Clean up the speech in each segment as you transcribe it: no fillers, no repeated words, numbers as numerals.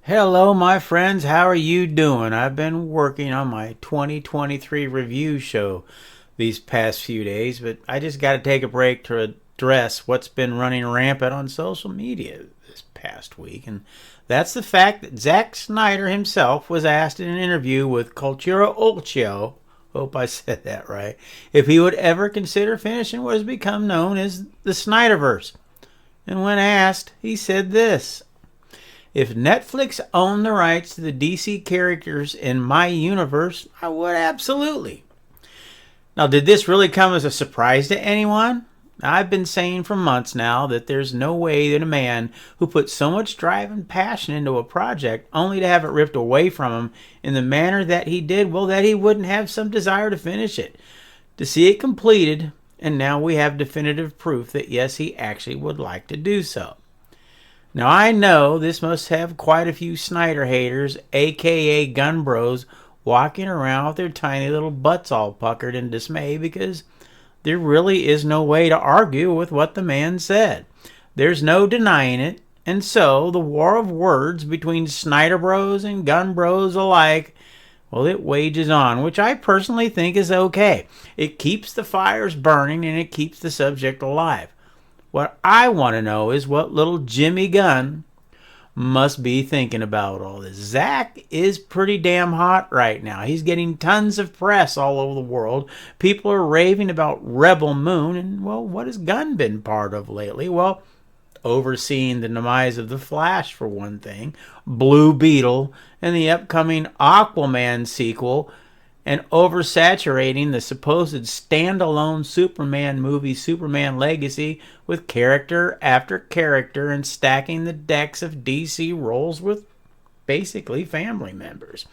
Hello, my friends. How are you doing? I've been working on my 2023 review show these past few days, but I just got to take a break to address what's been running rampant on social media this past week. And that's the fact that Zack Snyder himself was asked in an interview with Cultura, hope I said that right, if he would ever consider finishing what has become known as the Snyderverse. And when asked, he said this: if Netflix owned the rights to the DC characters in my universe, I would absolutely. Now, did this really come as a surprise to anyone? I've been saying for months now that there's no way that a man who put so much drive and passion into a project only to have it ripped away from him in the manner that he did, well, that he wouldn't have some desire to finish it, to see it completed, and now we have definitive proof that yes, he actually would like to do so. Now, I know this must have quite a few Snyder haters, aka gun bros, walking around with their tiny little butts all puckered in dismay because there really is no way to argue with what the man said. There's no denying it, and so the war of words between Snyder bros and gun bros alike, well, it wages on, which I personally think is okay. It keeps the fires burning and it keeps the subject alive. What I want to know is what little Jimmy Gunn must be thinking about all this. Zack is pretty damn hot right now. He's getting tons of press all over the world. People are raving about Rebel Moon. And, well, what has Gunn been part of lately? Well, overseeing the demise of The Flash, for one thing, Blue Beetle, and the upcoming Aquaman sequel, and oversaturating the supposed standalone Superman movie Superman Legacy with character after character and stacking the decks of DC roles with basically family members.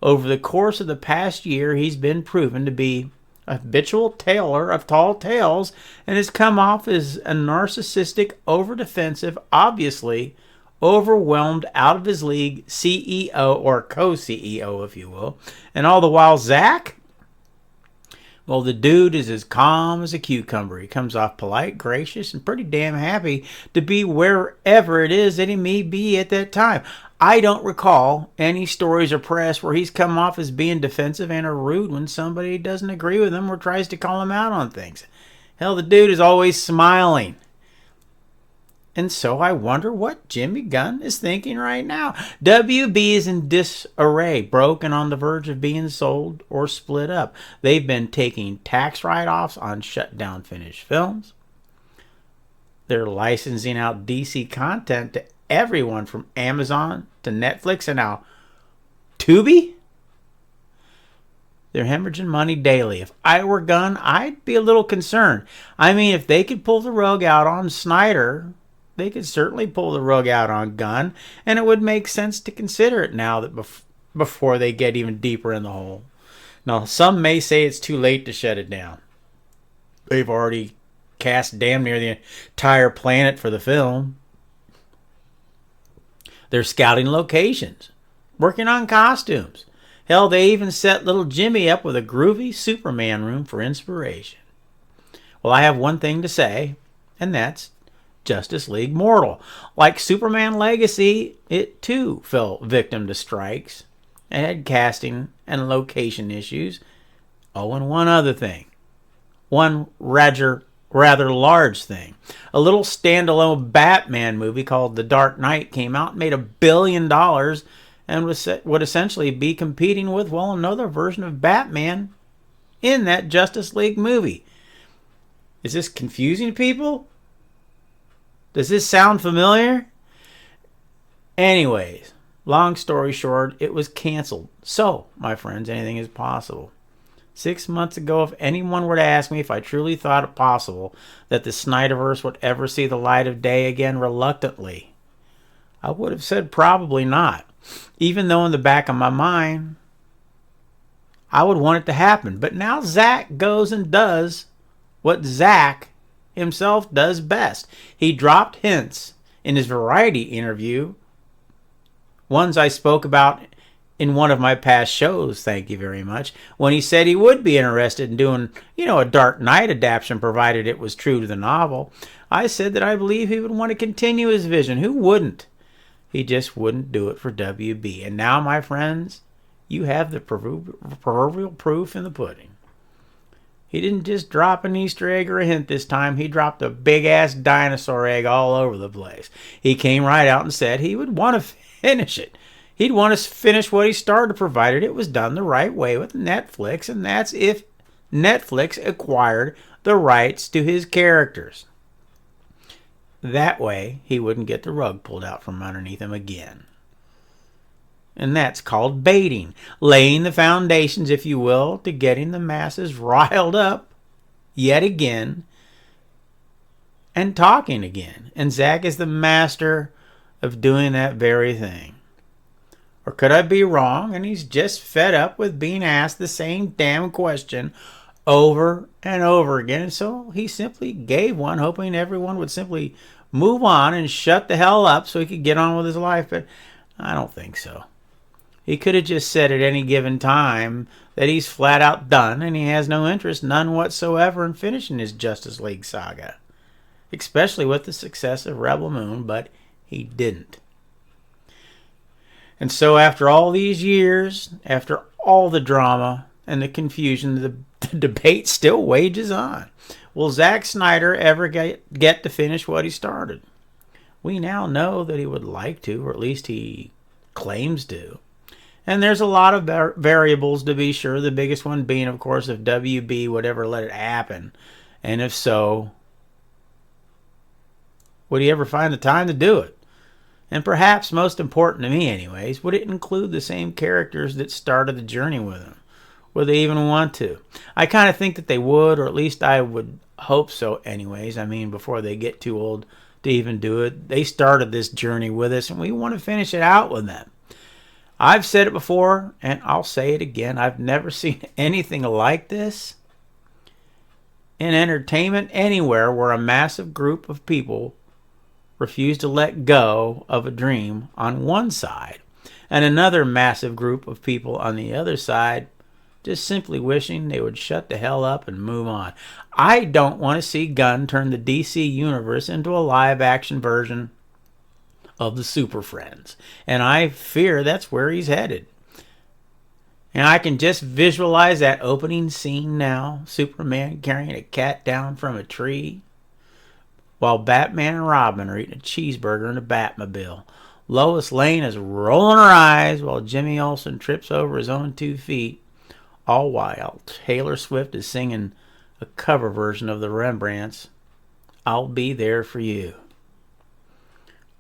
Over the course of the past year, he's been proven to be a habitual teller of tall tales and has come off as a narcissistic, over-defensive, obviously overwhelmed, out of his league CEO or co-CEO, if you will. And all the while, Zack, well, the dude is as calm as a cucumber. He comes off polite, gracious, and pretty damn happy to be wherever it is that he may be at that time. I don't recall any stories or press where he's come off as being defensive and or rude when somebody doesn't agree with him or tries to call him out on things. Hell, the dude is always smiling. And so I wonder what Jimmy Gunn is thinking right now. WB is in disarray, broken on the verge of being sold or split up. They've been taking tax write-offs on shut down finished films. They're licensing out DC content to everyone from Amazon to Netflix and now Tubi. They're hemorrhaging money daily. If I were Gunn, I'd be a little concerned. I mean, if they could pull the rug out on Snyder, they could certainly pull the rug out on Gunn, and it would make sense to consider it now that before they get even deeper in the hole. Now, some may say it's too late to shut it down. They've already cast damn near the entire planet for the film. They're scouting locations, working on costumes. Hell, they even set little Jimmy up with a groovy Superman room for inspiration. Well, I have one thing to say, and that's Justice League Mortal. Like Superman Legacy, it too fell victim to strikes and had casting and location issues. Oh, and one other thing. One rather large thing. A little standalone Batman movie called The Dark Knight came out and made $1 billion and would essentially be competing with, well, another version of Batman in that Justice League movie. Is this confusing people? Does this sound familiar? Anyways, long story short, it was canceled. So, my friends, anything is possible. 6 months ago, if anyone were to ask me if I truly thought it possible that the Snyderverse would ever see the light of day again reluctantly, I would have said probably not. Even though in the back of my mind, I would want it to happen. But now Zack goes and does what Zack himself does best. He dropped hints in his Variety interview, ones I spoke about in one of my past shows, thank you very much, when he said he would be interested in doing, a Dark Knight adaptation provided it was true to the novel. I said that I believe he would want to continue his vision. Who wouldn't? He just wouldn't do it for WB. And now, my friends, you have the proverbial proof in the pudding. He didn't just drop an Easter egg or a hint this time. He dropped a big-ass dinosaur egg all over the place. He came right out and said he would want to finish it. He'd want to finish what he started, provided it was done the right way with Netflix, and that's if Netflix acquired the rights to his characters. That way, he wouldn't get the rug pulled out from underneath him again. And that's called baiting. Laying the foundations, if you will, to getting the masses riled up yet again and talking again. And Zack is the master of doing that very thing. Or could I be wrong and he's just fed up with being asked the same damn question over and over again? And so he simply gave one, hoping everyone would simply move on and shut the hell up so he could get on with his life. But I don't think so. He could have just said at any given time that he's flat out done and he has no interest, none whatsoever, in finishing his Justice League saga. Especially with the success of Rebel Moon, but he didn't. And so after all these years, after all the drama and the confusion, the debate still wages on. Will Zack Snyder ever get to finish what he started? We now know that he would like to, or at least he claims to. And there's a lot of variables to be sure, the biggest one being, of course, if WB would ever let it happen. And if so, would he ever find the time to do it? And perhaps most important to me anyways, would it include the same characters that started the journey with him? Would they even want to? I kind of think that they would, or at least I would hope so anyways. I mean, before they get too old to even do it. They started this journey with us and we want to finish it out with them. I've said it before and I'll say it again. I've never seen anything like this in entertainment anywhere where a massive group of people refuse to let go of a dream on one side and another massive group of people on the other side just simply wishing they would shut the hell up and move on. I don't want to see Gunn turn the DC universe into a live-action version of the Super Friends. And I fear that's where he's headed. And I can just visualize that opening scene now. Superman carrying a cat down from a tree, while Batman and Robin are eating a cheeseburger in a Batmobile. Lois Lane is rolling her eyes while Jimmy Olsen trips over his own 2 feet. All while Taylor Swift is singing a cover version of the Rembrandts, I'll Be There For You.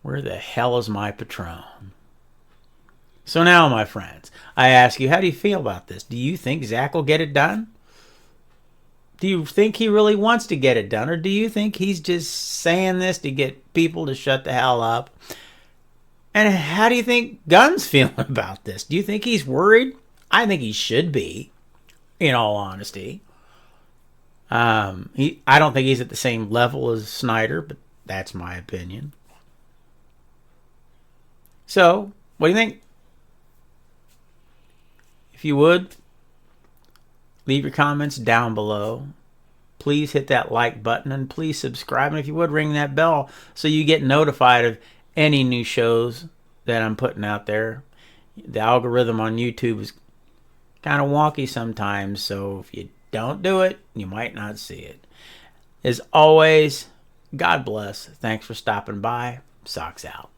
Where the hell is my Patron? So now, my friends, I ask you, how do you feel about this? Do you think Zack will get it done? Do you think he really wants to get it done? Or do you think he's just saying this to get people to shut the hell up? And how do you think Gunn's feeling about this? Do you think he's worried? I think he should be, in all honesty. I don't think he's at the same level as Snyder, but that's my opinion. So, what do you think? If you would, leave your comments down below. Please hit that like button and please subscribe. And if you would, ring that bell so you get notified of any new shows that I'm putting out there. The algorithm on YouTube is kind of wonky sometimes, so if you don't do it, you might not see it. As always, God bless. Thanks for stopping by. Socks out.